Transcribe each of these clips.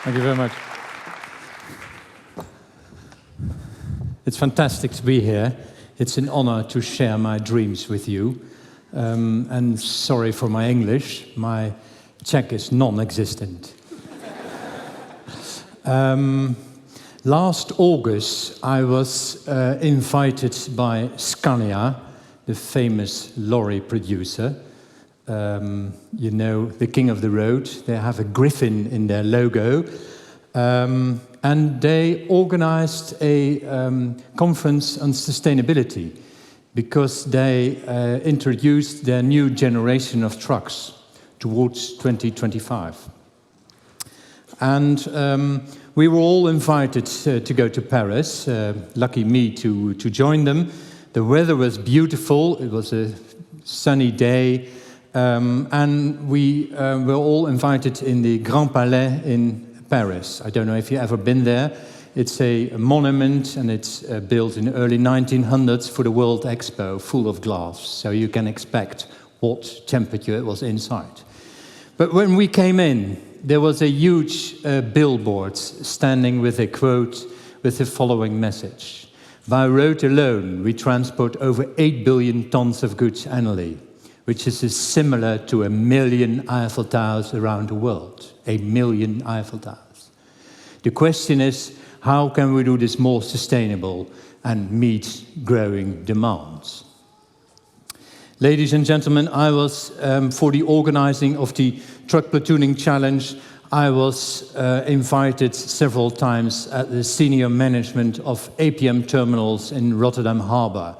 Thank you very much. It's fantastic to be here. It's an honor to share my dreams with you. And sorry for my English, my Czech is non-existent. Last August, I was invited by Scania, the famous lorry producer. You know, the king of the road. They have a griffin in their logo. And they organized a conference on sustainability because they introduced their new generation of trucks towards 2025. And we were all invited to go to Paris. Lucky me to join them. The weather was beautiful. It was a sunny day. And we were all invited in the Grand Palais in Paris. I don't know if you've ever been there. It's a monument, and it's built in the early 1900s for the World Expo, full of glass. So you can expect what temperature it was inside. But when we came in, there was a huge billboard standing with a quote with the following message. By road alone, we transport over 8 billion tons of goods annually, which is similar to 1 million Eiffel Towers around the world. 1 million Eiffel Towers. The question is, how can we do this more sustainable and meet growing demands? Ladies and gentlemen, I was, for the organizing of the Truck Platooning Challenge, I was invited several times at the senior management of APM Terminals in Rotterdam Harbor.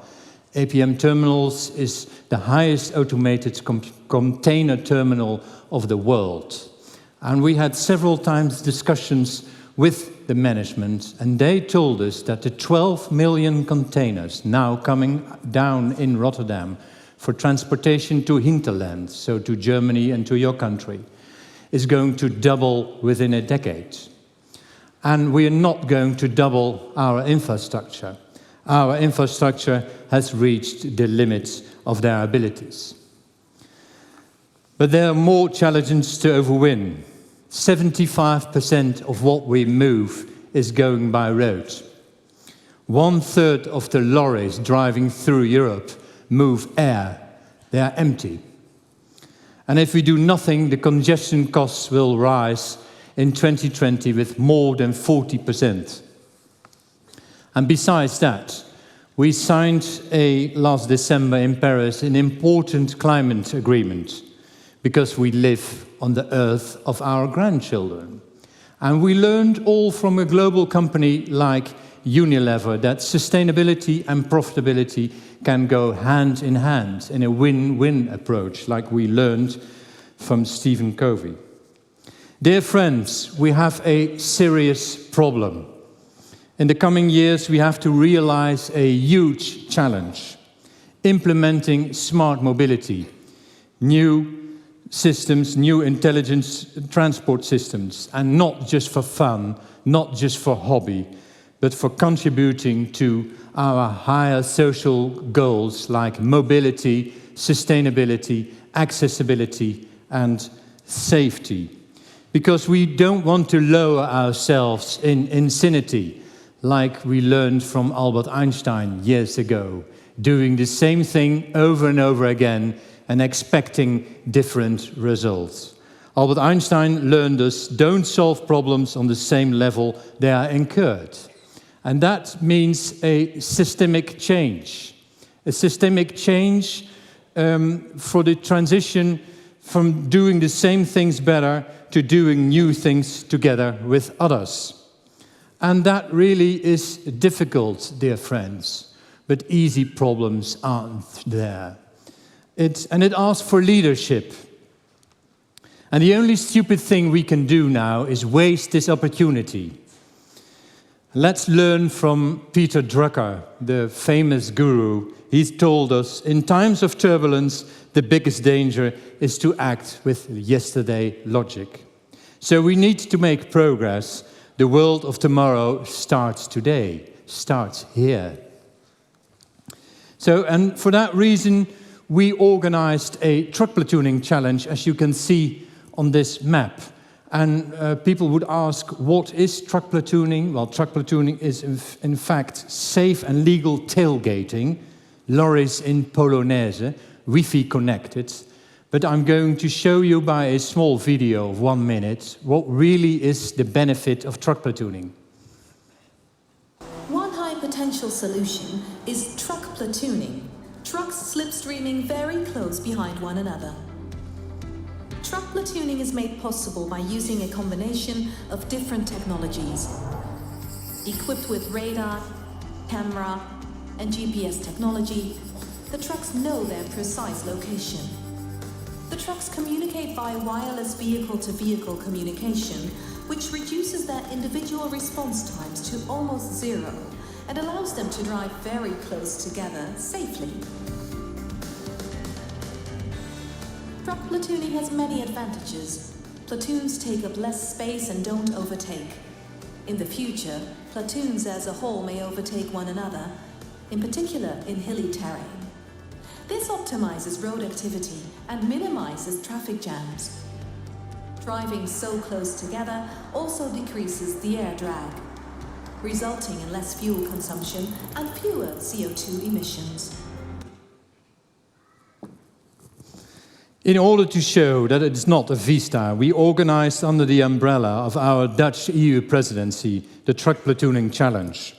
APM Terminals is the highest automated container terminal of the world. And we had several times discussions with the management, and they told us that the 12 million containers now coming down in Rotterdam for transportation to hinterland, so to Germany and to your country, is going to double within a decade. And we are not going to double our infrastructure. Our infrastructure has reached the limits of their abilities. But there are more challenges to overwin. 75% of what we move is going by road. 1/3 of the lorries driving through Europe move air. They are empty. And if we do nothing, the congestion costs will rise in 2020 with more than 40%. And besides that, we signed last December in Paris an important climate agreement because we live on the earth of our grandchildren. And we learned all from a global company like Unilever that sustainability and profitability can go hand in hand in a win-win approach, like we learned from Stephen Covey. Dear friends, we have a serious problem. In the coming years, we have to realize a huge challenge: implementing smart mobility, new systems, new intelligence transport systems, and not just for fun, not just for hobby, but for contributing to our higher social goals like mobility, sustainability, accessibility, and safety. Because we don't want to lower ourselves in insanity, like we learned from Albert Einstein years ago, doing the same thing over and over again and expecting different results. Albert Einstein learned us, don't solve problems on the same level they are incurred. And that means a systemic change. A systemic change for the transition from doing the same things better to doing new things together with others. And that really is difficult, dear friends, but easy problems aren't there. It asks for leadership. And the only stupid thing we can do now is waste this opportunity. Let's learn from Peter Drucker, the famous guru. He told us, in times of turbulence, the biggest danger is to act with yesterday logic. So we need to make progress. The world of tomorrow starts today, starts here. So, and for that reason, we organized a truck platooning challenge, as you can see on this map. And people would ask, what is truck platooning? Well, truck platooning is in fact safe and legal tailgating, lorries in Polonaise, Wi-Fi connected. But I'm going to show you by a small video of 1 minute what really is the benefit of truck platooning. One high potential solution is truck platooning, trucks slipstreaming very close behind one another. Truck platooning is made possible by using a combination of different technologies. Equipped with radar, camera, and GPS technology, the trucks know their precise location. The trucks communicate via wireless vehicle-to-vehicle communication, which reduces their individual response times to almost zero and allows them to drive very close together safely. Truck platooning has many advantages. Platoons take up less space and don't overtake. In the future, platoons as a whole may overtake one another, in particular in hilly terrain. This optimizes road activity and minimizes traffic jams. Driving so close together also decreases the air drag, resulting in less fuel consumption and fewer CO2 emissions. In order to show that it's not a vista, we organized under the umbrella of our Dutch EU presidency the Truck Platooning Challenge.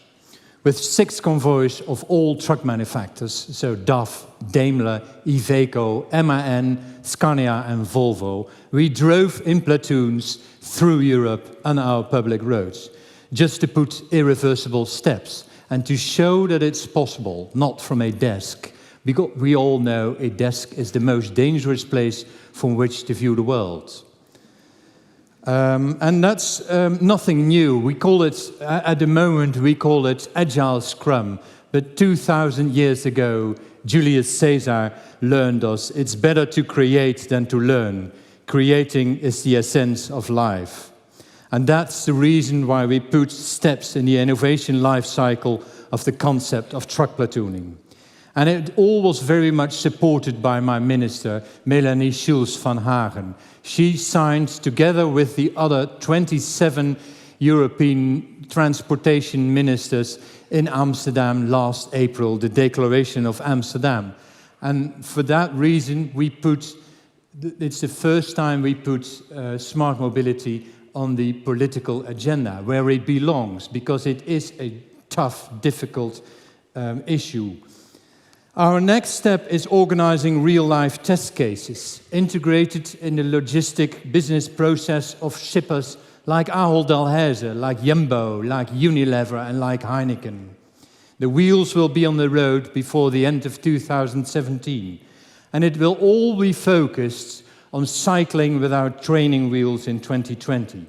With 6 convoys of all truck manufacturers, so DAF, Daimler, Iveco, MAN, Scania and Volvo, we drove in platoons through Europe on our public roads, just to put irreversible steps and to show that it's possible, not from a desk. Because we all know a desk is the most dangerous place from which to view the world. And that's nothing new. We call it, at the moment, we call it Agile Scrum. But 2,000 years ago, Julius Caesar learned us, it's better to create than to learn. Creating is the essence of life. And that's the reason why we put steps in the innovation life cycle of the concept of truck platooning. And it all was very much supported by my minister, Melanie Schulz van Hagen. She signed, together with the other 27 European transportation ministers in Amsterdam last April, the Declaration of Amsterdam. And for that reason, it's the first time we put smart mobility on the political agenda, where it belongs, because it is a tough, difficult issue. Our next step is organizing real-life test cases, integrated in the logistic business process of shippers like Ahold Delhaize, like Jumbo, like Unilever and like Heineken. The wheels will be on the road before the end of 2017, and it will all be focused on cycling without training wheels in 2020.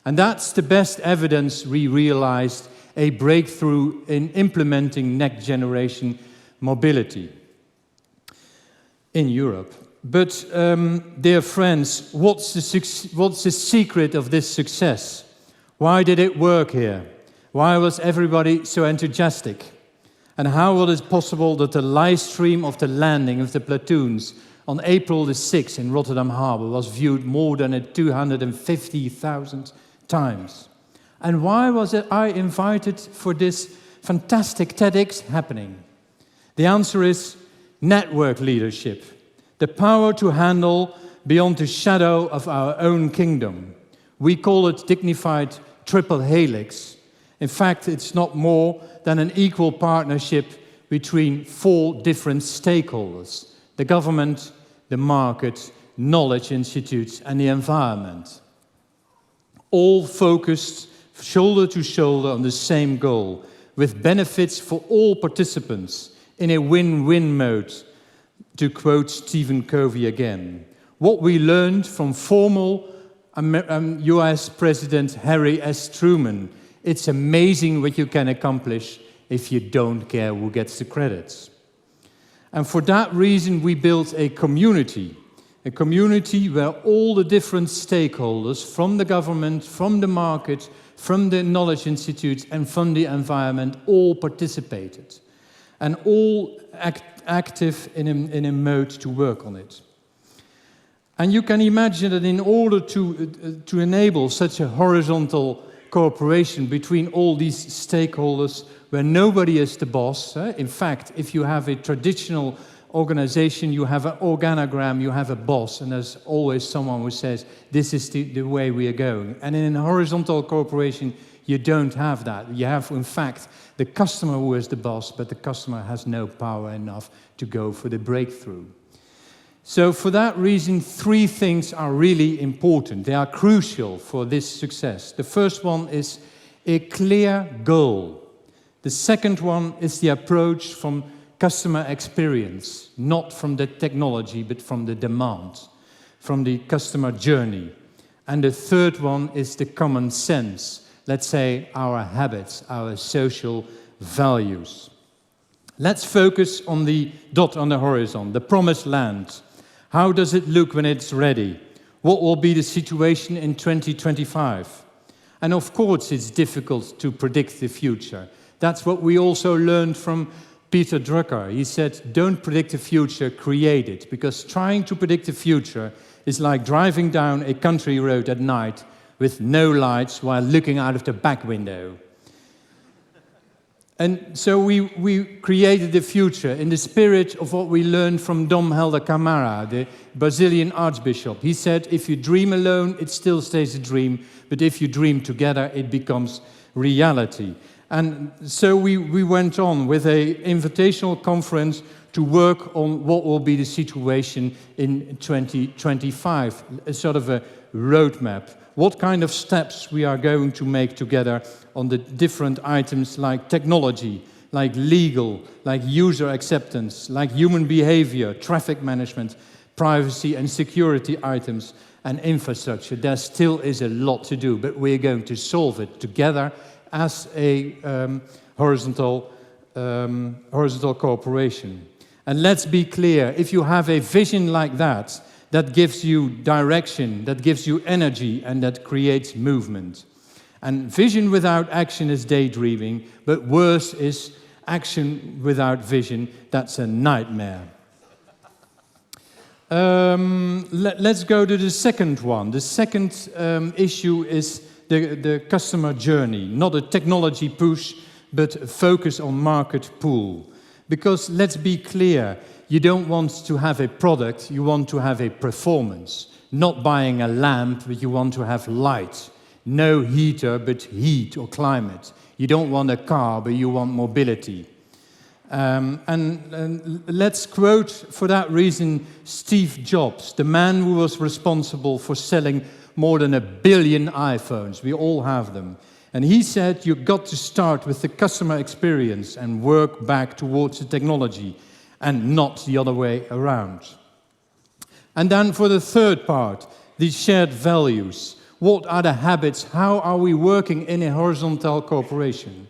And that's the best evidence we realized a breakthrough in implementing next-generation mobility in Europe. But, dear friends, what's the secret of this success? Why did it work here? Why was everybody so enthusiastic? And how was it possible that the live stream of the landing of the platoons on April the 6th in Rotterdam Harbour was viewed more than 250,000 times? And why was I invited for this fantastic TEDx happening? The answer is network leadership, the power to handle beyond the shadow of our own kingdom. We call it dignified triple helix. In fact, it's not more than an equal partnership between 4 different stakeholders: the government, the market, knowledge institutes, and the environment. All focused shoulder to shoulder on the same goal, with benefits for all participants, in a win-win mode, to quote Stephen Covey again. What we learned from former US President Harry S. Truman, it's amazing what you can accomplish if you don't care who gets the credits. And for that reason, we built a community where all the different stakeholders, from the government, from the market, from the knowledge institutes, and from the environment, all participated. And all active in a mode to work on it. And you can imagine that in order to enable such a horizontal cooperation between all these stakeholders, where nobody is the boss. In fact, if you have a traditional organization, you have an organogram, you have a boss, and there's always someone who says, this is the way we are going. And in a horizontal cooperation, you don't have that. You have, in fact, the customer who is the boss, but the customer has no power enough to go for the breakthrough. So for that reason, 3 things are really important. They are crucial for this success. The first one is a clear goal. The second one is the approach from customer experience, not from the technology, but from the demand, from the customer journey. And the third one is the common sense, let's say our habits, our social values. Let's focus on the dot on the horizon, the promised land. How does it look when it's ready? What will be the situation in 2025? And of course, it's difficult to predict the future. That's what we also learned from Peter Drucker. He said, don't predict the future, create it. Because trying to predict the future is like driving down a country road at night with no lights while looking out of the back window. And so we created the future in the spirit of what we learned from Dom Helder Camara, the Brazilian archbishop. He said, if you dream alone, it still stays a dream, but if you dream together, it becomes reality. And so we went on with an invitational conference to work on what will be the situation in 2025, a sort of a roadmap. What kind of steps we are going to make together on the different items like technology, like legal, like user acceptance, like human behavior, traffic management, privacy and security items, and infrastructure. There still is a lot to do, but we're going to solve it together as a horizontal cooperation. And let's be clear, if you have a vision like that, that gives you direction, that gives you energy, and that creates movement. And vision without action is daydreaming, but worse is action without vision. That's a nightmare. Let's go to the second one. The second issue is the customer journey, not a technology push, but a focus on market pull. Because let's be clear, you don't want to have a product, you want to have a performance. Not buying a lamp, but you want to have light. No heater, but heat or climate. You don't want a car, but you want mobility. And let's quote, for that reason, Steve Jobs, the man who was responsible for selling more than 1 billion iPhones. We all have them. And he said, you've got to start with the customer experience and work back towards the technology, and not the other way around. And then for the third part, the shared values. What are the habits? How are we working in a horizontal cooperation?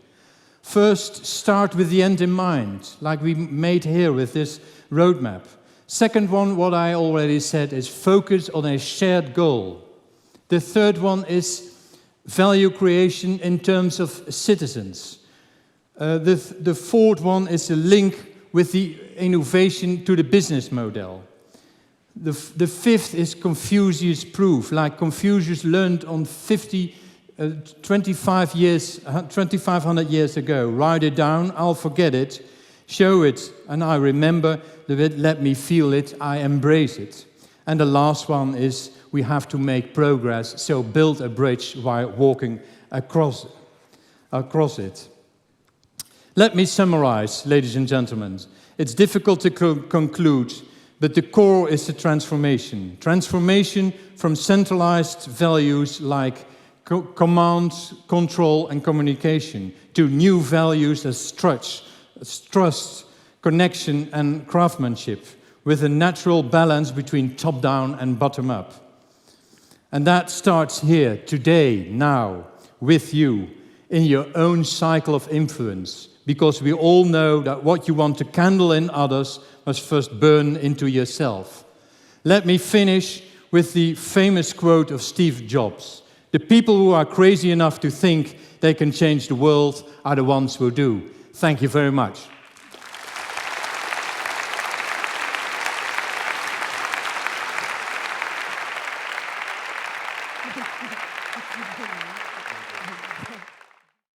First, start with the end in mind, like we made here with this roadmap. Second one, what I already said, is focus on a shared goal. The third one is value creation in terms of citizens. The fourth one is a link with the innovation to the business model. The fifth is Confucius proof, like Confucius learned on 2,500 years ago. Write it down, I'll forget it, show it, and I remember, let me feel it, I embrace it. And the last one is we have to make progress, so build a bridge while walking across it. Let me summarize, ladies and gentlemen. It's difficult to conclude, but the core is the transformation. Transformation from centralized values like command, control, and communication to new values as trust, connection, and craftsmanship, with a natural balance between top-down and bottom-up. And that starts here, today, now, with you, in your own cycle of influence, because we all know that what you want to kindle in others must first burn into yourself. Let me finish with the famous quote of Steve Jobs. The people who are crazy enough to think they can change the world are the ones who do. Thank you very much. you.